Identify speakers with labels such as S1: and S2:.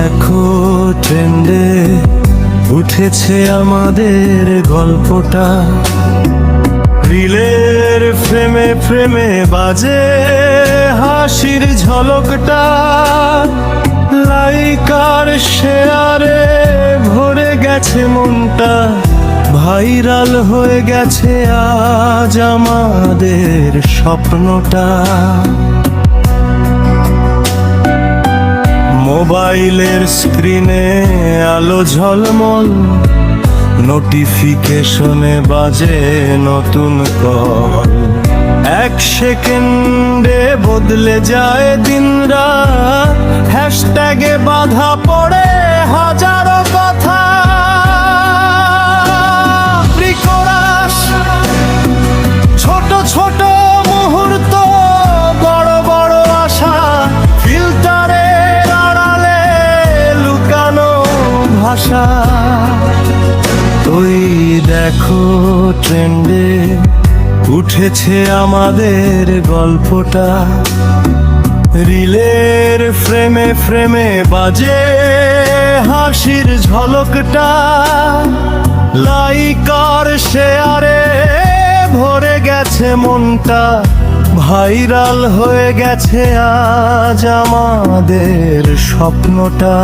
S1: দেখো ট্রেন্ডে উঠেছে আমাদের গল্পটা, রিলের ফ্রেমে ফ্রেমে বাজে হাসির ঝলকটা, লাইকার শেয়ারে ভরে গেছে মনটা, ভাইরাল হয়ে গেছে আজ আমাদের স্বপ্নটা। মোবাইলের স্ক্রিনে আলো ঝলমল, নোটিফিকেশনে বাজে নতুন কল, এক সেকেন্ডে বদলে যায় দিনরাত, হ্যাশট্যাগে বাধা পড়ে হাজারো কথা। প্রিকরাস ছোট ছোট মুহূর্ত, বড় বড় আশা, ফিল্টারের আড়ালে লুকানো ভাষা। ওই দেখো ট্রেন্ডে উঠেছে আমাদের গল্পটা, রিলের ফ্রেমে ফ্রেমে বাজে হাসির ঝলকটা, লাইকার শেয়ারে ভরে গেছে মনটা, ভাইরাল হয়ে গেছে আজ আমাদের স্বপ্নটা।